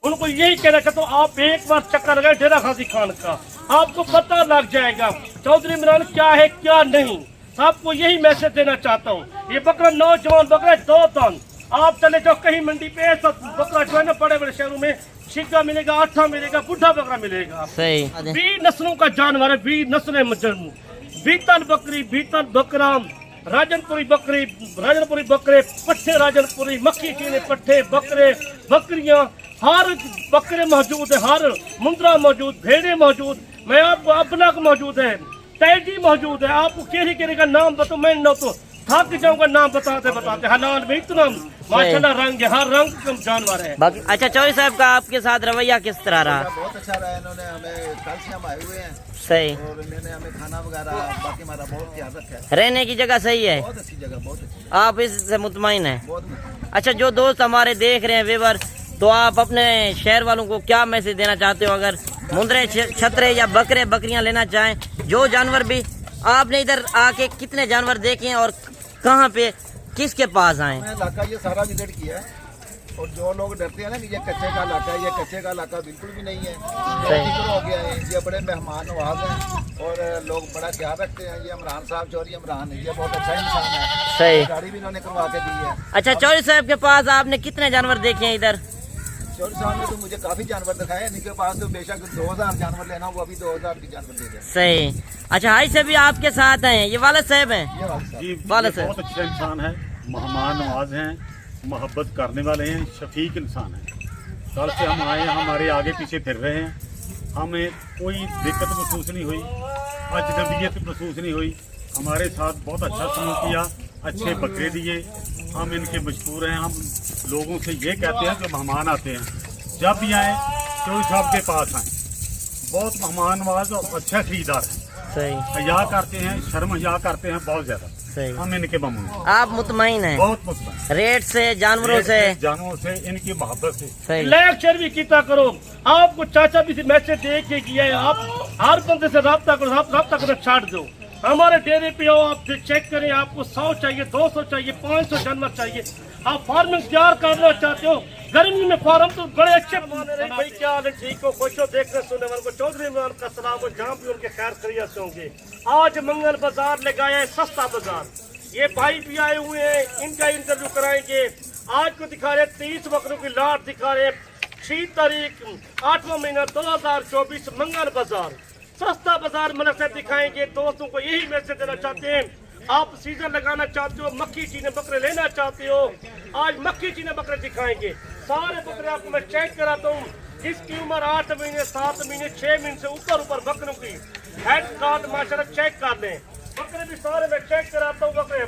उनको यही कहना चाहता हूँ, आप एक बार चक्कर लगाए डेरा गाजी खान का, आपको पता लग जाएगा चौधरी इमरान क्या है क्या नहीं। आपको यही मैसेज देना चाहता हूँ। ये बकरा नौजवान बकरा 2 टन, आप चले जाओ कहीं मंडी पे, ऐसा बकरा जो है ना बड़े बड़े शहरों में छिग्गा मिलेगा, आठा मिलेगा, बुढ़ा बकरा मिलेगा। सही 20 नस्लों का जानवर है, 20 नस्लें बीतल बकरी, बीतल बकरा, राजनपुरी बकरी, राजनपुरी बकरे, पट्टे राजनपुरी, मक्खी चीने पट्टे, बकरे, बकरियां, हर बकरे मौजूद है, हर मुंद्रा मौजूद, भेड़े मौजूद, मैं आपको अपना मौजूद है, टैगी मौजूद है। आपको केरी का नाम बताओ, मैं न तो थक जाऊंगा नाम बताते बताते। हलाल में इतना माशाल्लाह रंग है, हर रंग का जानवर है। अच्छा चौधरी साहब का आपके साथ रवैया किस तरह रहा? बहुत अच्छा रहा, इन्होंने हमें कल से हम आए हुए हैं। सही। और इन्होंने हमें खाना वगैरह बाकी हमारा बहुत ख्याल रखा है। रहने की जगह सही है? बहुत अच्छी जगह, बहुत अच्छी। आप इससे मुतमईन हैं? बहुत मुतमईन। अच्छा जो दोस्त हमारे देख रहे हैं व्यूअर, तो आप अपने शहर वालों को क्या मैसेज देना चाहते हो? अगर मुंद्रे छतरे या बकरे बकरियां लेना चाहें, जो जानवर भी, आपने इधर आके कितने जानवर देखे और कहाँ पे किसके पास आए? मैं इलाका ये सारा विजिट किया है, और जो लोग डरते हैं ना कि ये कच्चे का इलाका है, ये कच्चे का इलाका बिल्कुल भी नहीं है। फिक्र हो गया है, ये बड़े मेहमान नवाज हैं और लोग बड़ा ख्याल रखते हैं। ये इमरान साहब, चौधरी इमरान, ये बहुत अच्छा इंसान है। सही। गाड़ी भी इन्होंने करवा के दी है। अच्छा चौधरी साहब के पास आपने कितने जानवर देखे हैं इधर? चौधरी साहब ने तो मुझे काफी जानवर दिखाए, इनके पास तो बेशक 2000 जानवर लेना, वो अभी 2000 की जानवर दे दे। सही। अच्छा हाई से भी आपके साथ हैं, ये वाले साहब हैं? ये वाले साहब। जी, वाले ये साहब बहुत अच्छा इंसान है, मेहमान नवाज हैं, मोहब्बत करने वाले हैं, शफीक इंसान हैं। कल से हम आए, हमारे आगे पीछे फिर रहे हैं, हमें कोई दिक्कत महसूस नहीं हुई, अजनबियत महसूस नहीं हुई। हमारे साथ बहुत अच्छा सलूक किया, अच्छे बकरे दिए, हम इनके मशहूर हैं। हम लोगों से ये कहते हैं कि मेहमान आते हैं, जब भी आए चौधरी साहब के पास आए। बहुत मेहमान नवाज और अच्छा खरीदार है, सही। हया करते हैं, शर्म हया करते हैं बहुत ज्यादा। सही। हम इनके बमून आप मुतमईन हैं? बहुत मुतमईन, रेट से, जानवरों से, जानवरों से, इनकी मोहब्बत से। सही। लेक्चर भी किया करो। आपको चाचा भी मैसेज दे के किया है, आप हर बंदे से रब्ता करो, आप रब्ता करना छाड़ दो। हमारे डेरे पे आओ, आप चेक करें, आपको 100 चाहिए, 200 चाहिए, 500 जानवर चाहिए। आप फार्मिंग तैयार करना चाहते हो, गर्मी में फार्म तो बड़े अच्छे बना रहे। भाई क्या हाल है, ठीक हो, खुश हो, देखने सुनने वालों को चौधरी इमरान का सलाम हो, जहाँ भी उनके खैर खैरियत से होंगे। आज मंगल बाजार लगाया है, सस्ता बाजार। ये भाई भी आए हुए हैं, इनका इंटरव्यू कराएंगे। आज को दिखा रहे 30 बकरों की लाट दिखा रहे, 6 तारीख 8वां महीना 2024 मंगल बाजार, सस्ता बाजार मलक से दिखाएंगे। दोस्तों को यही मैसेज देना चाहते हैं, आप सीजन लगाना चाहते हो, मक्खी चीने बकरे लेना चाहते हो, आज मक्खी चीने बकरे दिखाएंगे। सारे बकरे आपको मैं चेक कराता हूँ, जिसकी उम्र 8 महीने, 7 महीने, 6 महीने से ऊपर बकरों की हेड कार्ड माशाल्लाह चेक कर लें। बकरे भी सारे मैं चेक कराता हूँ, बकरे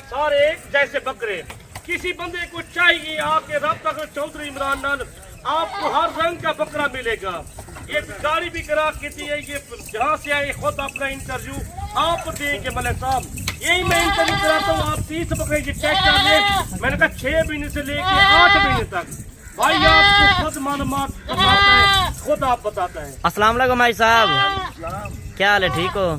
सारे एक जैसे बकरे। किसी बंदे को चाहिए आके रब्ता करो चौधरी इमरान नाल, आपको हर रंग का बकरा मिलेगा। ये गाड़ी भी करा के दी है, ये जहाँ से आए खुद अपना इंटरव्यू आप देंगे मलिक साहब। यही मैं इंटरव्यू कराता हूँ, आप 30 बकरे की चेक कर लें। मैंने कहा 6 महीने से लेके 8 महीने तक, भाई आपको खुद मालूमात बताता है, खुद आप बताता है। अस्सलाम वालेकुम भाई साहब, क्या हाल है, ठीक हो?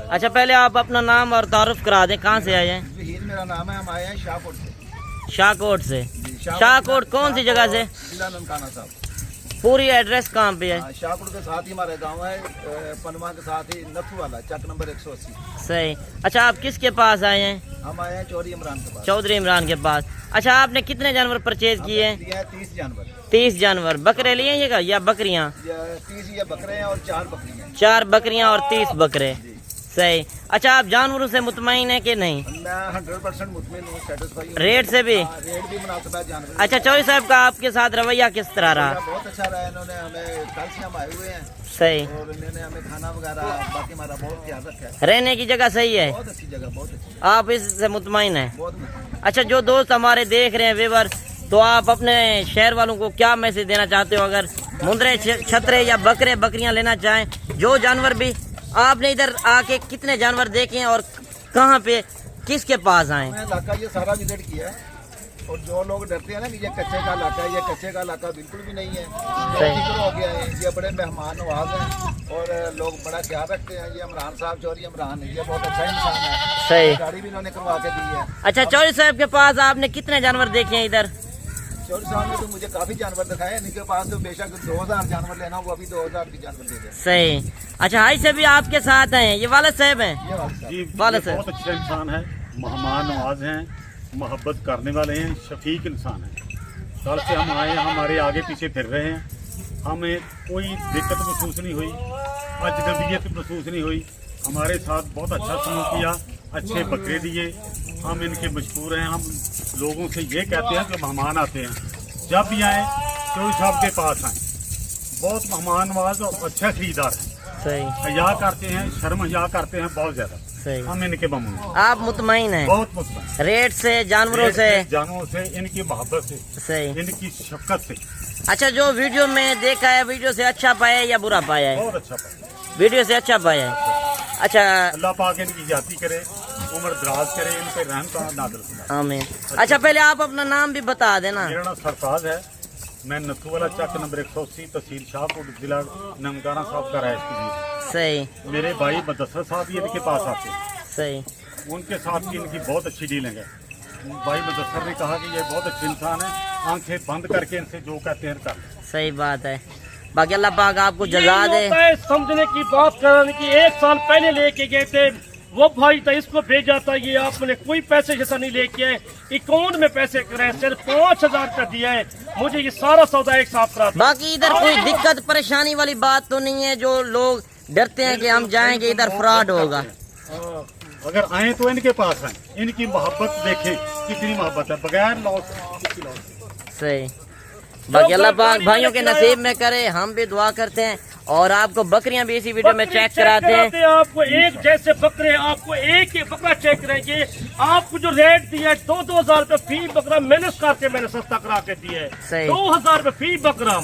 अच्छा पहले आप अपना नाम और तारुफ करा दें, कहाँ से आए हैं? जहीर मेरा नाम है, हम आए हैं शाहकोट से। शाहकोट से? शाहकोट कौन सी जगह से? जिला ननकाना साहब। पूरी एड्रेस कहाँ पे है? शाहकोट के साथ ही हमारा गांव है, पनमा के साथ ही नथू वाला, चक नंबर 180। सही। अच्छा आप किसके पास आए हैं? हम आए हैं चौधरी इमरान के पास। चौधरी इमरान के पास। अच्छा आपने कितने जानवर परचेज किए हैं? 30 जानवर। 30 जानवर। बकरे लिए हैं या बकरियां? 30 ये बकरे हैं और 4 बकरियां। 4 बकरियां और 30 बकरे। सही। अच्छा आप जानवरों से मुतमईन है कि नहीं? मैं 100% मुतमईन हूँ, सेटिस्फाई हूँ। रेट से भी? रेट भी मुनासिब है जानवर। अच्छा चौधरी साहब का आपके साथ रवैया किस तरह रहा? बहुत अच्छा रहा, इन्होंने हमें कल से हम आए हुए हैं। सही। और इन्होंने हमें खाना वगैरह बाकी हमारा बहुत ख्याल रखा है। रहने की जगह सही है? बहुत अच्छी जगह, बहुत अच्छी। आप इससे मुतमईन हैं? बहुत मुतमईन। अच्छा जो दोस्त हमारे देख रहे हैं व्यूअर, तो आप अपने शहर वालों को क्या मैसेज देना चाहते हो? अगर मुंद्रे छतरे या बकरे बकरियां लेना चाहें, जो जानवर भी, आपने इधर आके कितने जानवर देखे हैं और कहाँ पे किसके पास आए? मैं इलाका ये सारा विजिट किया है, और जो लोग डरते हैं ना कि ये कच्चे का इलाका है, ये कच्चे का इलाका बिल्कुल भी नहीं है। फिक्र हो गया है, ये बड़े मेहमान नवाज हैं और लोग बड़ा ख्याल रखते हैं। ये इमरान साहब, चौधरी इमरान, ये बहुत अच्छा इंसान है। सही। गाड़ी भी इन्होंने करवा के दी है। अच्छा चौधरी साहब के पास आपने कितने जानवर देखे हैं इधर? चौधरी साहब ने तो मुझे काफी जानवर दिखाए, इनके पास तो बेशक 2000 जानवर लेना वो अभी 2000 भी जानवर दे दें। सही। अच्छा हाई से भी आपके साथ हैं, ये वाले साहब हैं? ये बात साहब। जी वाले ये से। बहुत अच्छे इंसान है, मेहमान नवाज हैं, मोहब्बत करने वाले हैं, शफीक इंसान हैं। कल से हम आए, हमारे आगे पीछे फिर रहे हैं, हमें कोई दिक्कत महसूस नहीं हुई, अजनबियत महसूस नहीं हुई। हमारे साथ बहुत अच्छा सलूक किया, अच्छे बकरे दिए, हम इनके मशहूर हैं। हम लोगों से ये कहते हैं कि मेहमान आते हैं जब भी आए चौधरी साहब के पास आए, बहुत मेहमान नवाज और अच्छा खरीदार है, सही हया करते हैं, शर्म हया करते हैं बहुत ज्यादा। सही। हम इनके ममनून हैं, आप मुतमईन हैं बहुत मुतमईन। रेट से, जानवरों से? जानवरों से, इनकी मोहब्बत से, सही। इनकी शफकत से अच्छा जो वीडियो में देखा है, वीडियो से अच्छा पाया है या बुरा पाया है? बहुत अच्छा पाया। वीडियो से अच्छा पाया है। अच्छा अल्लाह पाक इनकी जाती करे, उम्र दराज करे, इन पे रहम का नाज़िल फरमाए। आमीन। अच्छा पहले आप अपना नाम भी बता देना। मेरा नाम सरफराज है, मैं नथू वाला चक नंबर 180 तहसील शाहपुर जिला नमगाना साहब का रहायश पजीर। सही मेरे भाई मुदस्सर साहब भी इनके पास आते हैं, सही। उनके साथ भी इनकी बहुत अच्छी डीलिंग है। भाई मुदस्सर ने कहा कि ये बहुत अच्छे इंसान है, आंखें बंद करके इनसे जो कहते हैं कर लें। सही बात है। बाकी अल्लाह पाक आपको जजा यही दे। होता है समझने की बात करने की। 1 साल पहले लेके गए थे, वो भाई था, इसको भेजा था, ये आपने कोई पैसे जैसा नहीं लेके आए, अकाउंट में पैसे कराए, सिर्फ 5000 का दिया है। मुझे ये सारा सौदा एक साथ करा था। बाकी इधर कोई दिक्कत परेशानी वाली बात तो नहीं है, जो लोग डरते हैं कि हम जाएंगे इधर फ्रॉड होगा? अगर आए तो इनके पास आए, इनकी मोहब्बत देखें कितनी मोहब्बत है, बगैर लॉस किसी लॉस। सही। बाकी अल्लाह पाक भाइयों के नसीब में करे, हम भी दुआ करते हैं। और आपको बकरियां भी इसी वीडियो में बकरी चेक कराते हैं। आपको एक जैसे बकरे, आपको एक ही बकरा चेक करेंगे। आपको जो रेट दिया है 2-2 हजार रुपए फी बकरा, मैंने करके मैंने सस्ता करा के दिया है। सही। 2000 रुपए फी बकरा।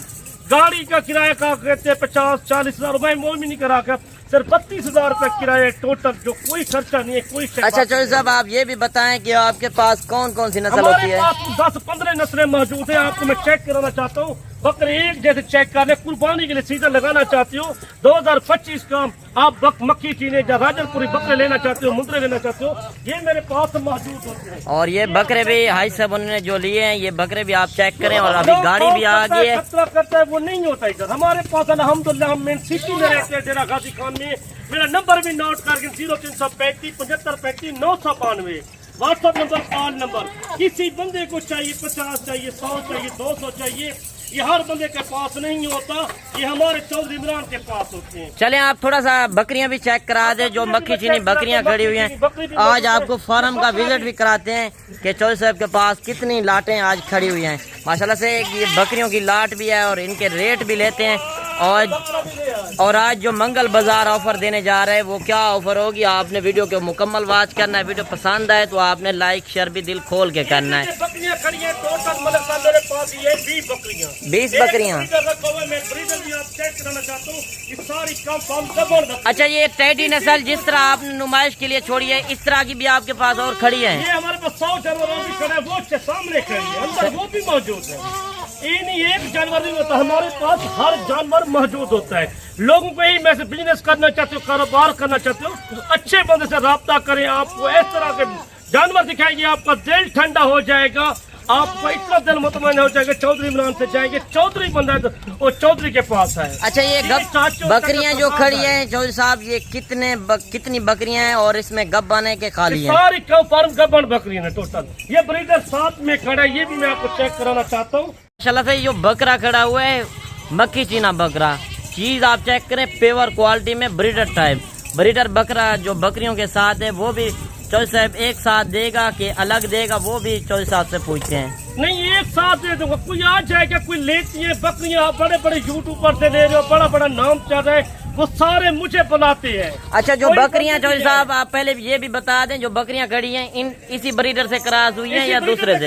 गाड़ी का किराया का कहते हैं 50-40 हजार रुपए, वो भी नहीं करा कर, सिर्फ 32,000 रुपए किराया टोटल, जो कोई खर्चा नहीं है, कोई अच्छा चौधरी साहब आप ये भी बताएं कि आपके पास कौन कौन सी नस्ल होती हमारे है? पास 10-15 नस्लें मौजूद है। आपको मैं चेक कराना चाहता हूँ, बकरे एक जैसे चेक कर ले। कुर्बानी के लिए सीजन लगाना चाहती हूँ 2025 का, आप मक्खी चीने या राजनपुरी बकरे लेना चाहते हो, मुंद्रे लेना चाहते हो, ये मेरे पास मौजूद होते हैं। और ये बकरे भी हाई साहब उन्होंने जो लिए हैं, ये बकरे भी आप चेक करें। और अभी गाड़ी भी आ गई है। खतरा करता है वो नहीं होता इधर हमारे पास। अल्हम्दुलिल्लाह हम मेन सिटी में रहते हैं, डेरा गाजी खान में। मेरा नंबर भी नोट करके 0335 7535 992 व्हाट्सएप नंबर, कॉल नंबर। किसी बंदे को चाहिए 50 चाहिए, 100 चाहिए, 200 चाहिए, ये हर बंदे के पास नहीं होता, ये हमारे चौधरी इमरान के पास होते हैं। चले आप थोड़ा सा बकरियां भी चेक करा दे, जो मक्खी चीनी बकरियां खड़ी हुई हैं। आज आपको फार्म का विजिट भी कराते हैं कि चौधरी साहब के पास कितनी लाटें आज खड़ी हुई हैं। माशाल्लाह से ये बकरियों की लाट भी है और इनके रेट भी लेते हैं। और आज जो मंगल बाजार ऑफर देने जा रहे हैं, वो क्या ऑफर होगी, आपने वीडियो को मुकम्मल वॉच करना है। वीडियो पसंद आए तो आपने लाइक शेयर भी दिल खोल के करना है। बकरियां खड़ी हैं टोटल, मतलब साहब मेरे पास ये 20 बकरियां 20 बकरियां। मैं ब्रीडर भी आप चेक कराना चाहता हूँ, ये सारी कम फॉर्म जबरदस्त। अच्छा ये टेडी नस्ल जिस तरह आपने नुमाइश के लिए छोड़ी है, इस तरह की भी आपके पास और खड़ी है? ये हमारे पास 100 जानवर भी खड़े हैं, वो सामने खड़ी है, अंदर वो भी मौजूद है। ये नहीं एक जानवर नहीं होता, हमारे पास हर जानवर मौजूद होता है। लोगों को यही मैं से बिजनेस करना चाहते हो, कारोबार करना चाहते हो, अच्छे बंदे से राब्ता करें। आपको इस तरह के जानवर दिखाएंगे, आपका दिल ठंडा हो जाएगा, आपको इतना दिल मुतमईन हो जाएगा। चौधरी इमरान से जाएंगे, चौधरी बंदा है तो वो चौधरी के पास है। अच्छा ये बकरियां जो खड़ी हैं चौधरी साहब, ये कितनी बकरियां हैं और इसमें गब्बाने के खाली हैं? सारी कम फार्म गब्बन बकरियां हैं टोटल। ये ब्रीडर साथ में खड़ा है, ये भी मैं आपको चेक कराना चाहता हूँ। माशाल्लाह से जो बकरा खड़ा हुआ है, मक्खी चीना बकरा, चीज आप चेक करें पेवर क्वालिटी में, ब्रीडर टाइप। ब्रीडर बकरा जो बकरियों के साथ है, वो भी चौधरी साहब एक साथ देगा कि अलग देगा, वो भी चौधरी साहब से पूछते हैं। नहीं एक साथ दे दूंगा, कोई आ जाएगा, कोई लेती है बकरियां, आप बड़े बड़े यूट्यूबर से ले रहे हो, बड़ा बड़ा नाम चल रहा है, वो सारे मुझे बुलाते हैं। अच्छा जो बकरियां चौधरी साहब आप पहले ये भी बता दें, जो बकरियां खड़ी हैं इन इसी ब्रीडर से क्रॉस हुई हैं या दूसरे से?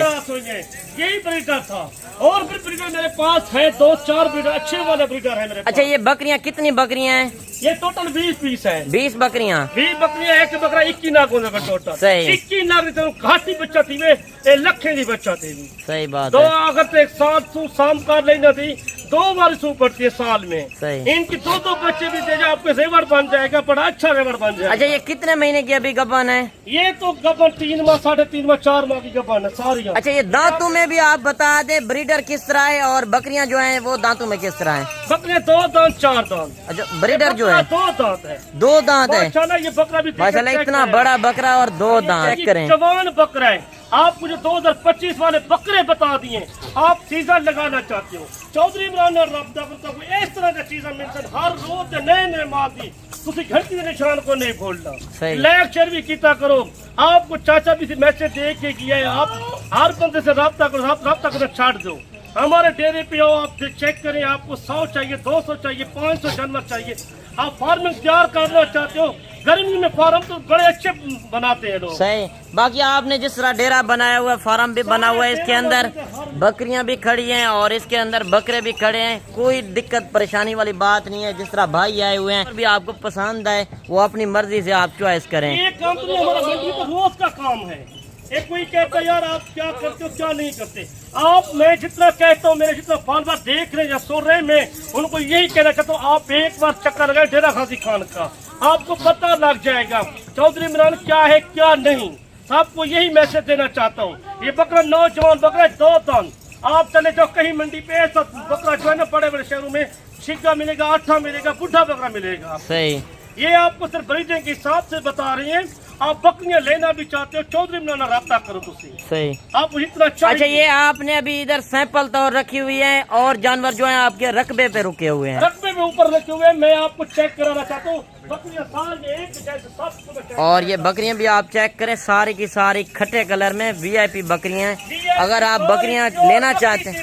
यही ब्रीडर था, और भी ब्रीडर मेरे पास है, 2-4 ब्रीडर अच्छे वाले ब्रीडर है मेरे पास। अच्छा ये बकरियां कितनी बकरियां हैं? ये टोटल 20 पीस है। 20 बकरियां। 20 बकरियां, एक बकरा 21 नाग होगा टोटल। सही। 21 नाग तो घाटी बच्चा थी वे, ए लखे दी बच्चा थी। सही बात तो है। अगर तो एक साथ तू शाम कर लेना थी 2 बार सूप पड़ती है साल में। सही। इनकी 2 बच्चे भी दे जाए आपके रेवड़ बन जाएगा, बड़ा अच्छा रेवड़ बन जाएगा। अच्छा, ये कितने महीने की अभी गबन है? ये तो गबन 3 माह 3.5 माह 4 माह की गबन है सारी। अच्छा, ये दांतों में भी आप बता दे ब्रीडर किस तरह है और बकरियां जो हैं वो दांतों में किस तरह है? बकरे 2 दांत 4 दांत। अच्छा, ब्रीडर जो है 2 दांत है। 2 दांत है। माशाल्लाह ये बकरा भी माशाल्लाह इतना बड़ा बकरा और 2 दांत करें। जवान बकरा है। आपको जो 2025 वाले बकरे बता दिए, आप सीजन लगाना चाहते हो, चौधरी इमरान और रब्ता को इस तरह का चीजें मिलती हर रोज नए नए माल दी, तुम घंटी के निशान को नहीं भूलना। सही। लेक्चर भी किया करो। आपको चाचा भी मैसेज दे के किया है, आप हर बंदे से रब्ता करो छाड़ दो। हमारे डेरे पे आओ, आप चेक करें, आपको 100 चाहिए, 200 चाहिए, 500 जानवर चाहिए। आप फार्मिंग तैयार करना चाहते हो, गर्मी में फार्म तो बड़े अच्छे बनाते हैं लोग। सही। बाकी आपने जिस तरह डेरा बनाया हुआ है, फार्म भी बना हुआ है, इसके अंदर बकरियां भी खड़ी हैं और इसके अंदर बकरे भी खड़े हैं, कोई दिक्कत परेशानी वाली बात नहीं है। जिस तरह भाई आए हुए हैं भी आपको पसंद आए वो अपनी मर्जी से आप चॉइस करें। ये काम तो हमारा मंडी का रोज का काम है। एक कोई कहता है यार आप क्या करते हो क्या नहीं करते, आप मैं जितना कहता हूँ, मेरे जितना फॉलोअर देख रहे हैं या सुन रहे हैं, मैं उनको यही कहना चाहता हूँ, आप एक बार चक्कर लगाए डेरा गाजी खान का, आपको पता लग जाएगा चौधरी इमरान क्या है क्या नहीं। आपको यही मैसेज देना चाहता हूँ। ये बकरा नौजवान बकरा 2 दांत। आप चले जाओ कहीं मंडी पे, ऐसा बकरा जो है ना बड़े बड़े शहरों में शिक्का मिलेगा, आठा मिलेगा, बुढ़ा बकरा मिलेगा। सही। ये आपको सिर्फ ब्रीडिंग के हिसाब से बता रहे हैं। आप बकरियां लेना भी चाहते हो, चौधरी इमरान राब्ता करो तुझसे। सही। आप इतना अच्छा, ये आपने अभी इधर सैंपल तौर रखी हुई है और जानवर जो है आपके रकबे पे रुके हुए हैं, रकबे में ऊपर रखे हुए हैं। मैं आपको चेक कराना चाहता हूँ, बकरियां साल में एक जैसे सब। और ये बकरियां भी आप चेक करें, सारी की सारी खट्टे कलर में VIP बकरियां हैं। अगर आप बकरियां लेना चाहते हैं,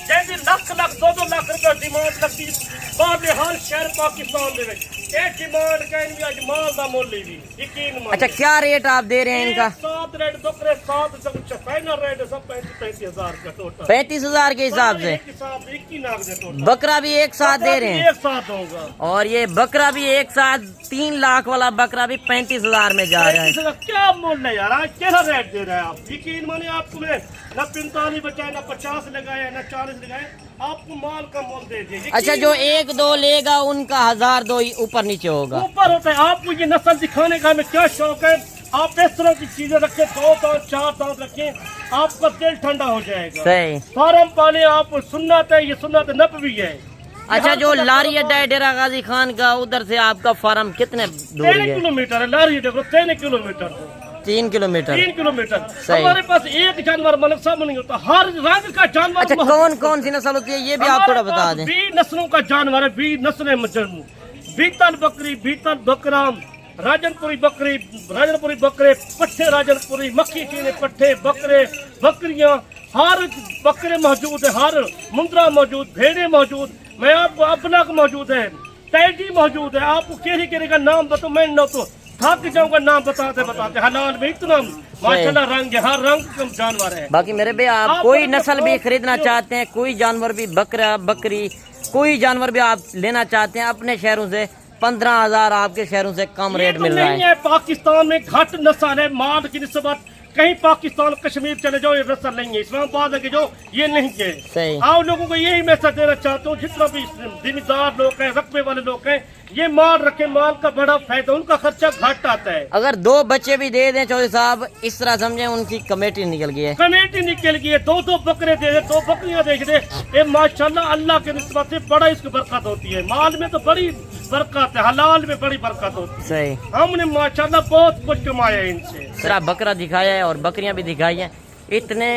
जैसे लाख 2 लाख रुपए डिमांड लगती बाद में हर शहर पाकिस्तान में डिमांड कहीं आज माल का मूल्य भी यकीन। अच्छा, क्या रेट आप दे रहे हैं इनका? 7 रेट बकरे 7 फाइनल रेट सब 35,000 का टोटल। 35,000 के हिसाब से बकरा भी एक साथ दे रहे हैं। एक साथ होगा। और ये बकरा भी एक साथ 3 लाख वाला बकरा भी 35,000 में जा रहा है। क्या मूल्य यार, आज क्या रेट दे रहे हैं आप? यकीन माने आपको मैं न 45 बचाए, न 50 लगाए, न 40 लगाए, आपको माल का मोल दे दिए। अच्छा, जो 1-2 लेगा उनका 1000-2 ऊपर नीचे होगा। ऊपर होता है। आपको ये नस्ल दिखाने का हमें क्या शौक है, आप इस तरह की चीजें रखें, 2 दांत 4 दांत रखें, आपका दिल ठंडा हो जाएगा। सही। फार्म पाले आप सुन्नत है, ये सुन्नत नबवी है। अच्छा, जो लारी अड्डा है डेरा गाजी खान का, उधर से आपका फार्म कितने दूर 3 किलोमीटर है। लारी अड्डा 3 किलोमीटर 3 किलोमीटर। 3 किलोमीटर। सही। हमारे पास एक जानवर मतलब सब नहीं होता, हर रंग का जानवर। अच्छा, कौन कौन सी नस्ल होती है ये भी आप थोड़ा बता दें। 20 नस्लों का जानवर है, 20 नस्लें। बीतल बकरी, बीतल बकरा, राजनपुरी बकरी, राजनपुरी बकरे, पट्टे राजनपुरी, मक्खी चीने पट्टे, बकरे, बकरियां, हर बकरे मौजूद है, हर मुंद्रा मौजूद, भेड़े मौजूद, मैं आपको अपना मौजूद है, टैडी मौजूद है। आपको केरी का नाम बताओ, मैं न तो थक जाऊंगा नाम बताते बताते। हलाल में इतना माशाल्लाह रंग है, हर रंग का जानवर है। बाकी मेरे भैया आप कोई नस्ल भी खरीदना चाहते हैं, कोई जानवर भी, बकरा बकरी कोई जानवर भी आप लेना चाहते हैं अपने शहरों से, 15,000 आपके शहरों से कम रेट मिल रहा है। पाकिस्तान में घट नस्ल है, माल की निस्बत कहीं पाकिस्तान कश्मीर चले जाओ ये नस्ल नहीं है, इस्लामाबाद के जो ये नहीं है। सही। आप लोगों को यही मैसेज देना चाहता हूँ, जितना भी जिम्मेदार लोग हैं, रकबे वाले लोग हैं, ये माल रखे, माल का बड़ा फायदा, उनका खर्चा घट आता है। अगर 2 बच्चे भी दे दें चौधरी साहब, इस तरह समझे उनकी कमेटी निकल गई है। कमेटी निकल गई है। 2 बकरे दे दे, 2 बकरियां दे दे, ये माशाल्लाह अल्लाह के निस्बत से बड़ा इसकी बरकत होती है। माल में तो बड़ी बरकत है, हलाल में बड़ी बरकत होती है। सही। हमने माशाल्लाह बहुत कुछ कमाया है इनसे। सिर्फ बकरा दिखाया है और बकरियां भी दिखाई हैं। इतने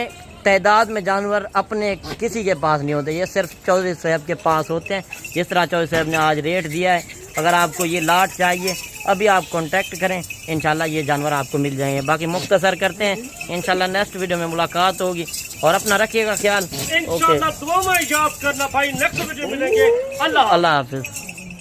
तादाद में जानवर अपने किसी के पास नहीं होते, ये सिर्फ चौधरी साहब के पास होते हैं। जिस तरह चौधरी साहब ने आज रेट दिया है, अगर आपको ये लाट चाहिए अभी आप कांटेक्ट करें, इंशाल्लाह ये जानवर आपको मिल जाएंगे। बाकी मुख्तसर करते हैं, इंशाल्लाह नेक्स्ट वीडियो में मुलाकात होगी और अपना रखिएगा ख्याल। इंशाल्लाह दुआ में याद करना भाई, नेक्स्ट वीडियो मिलेंगे। अल्लाह हाफिज़।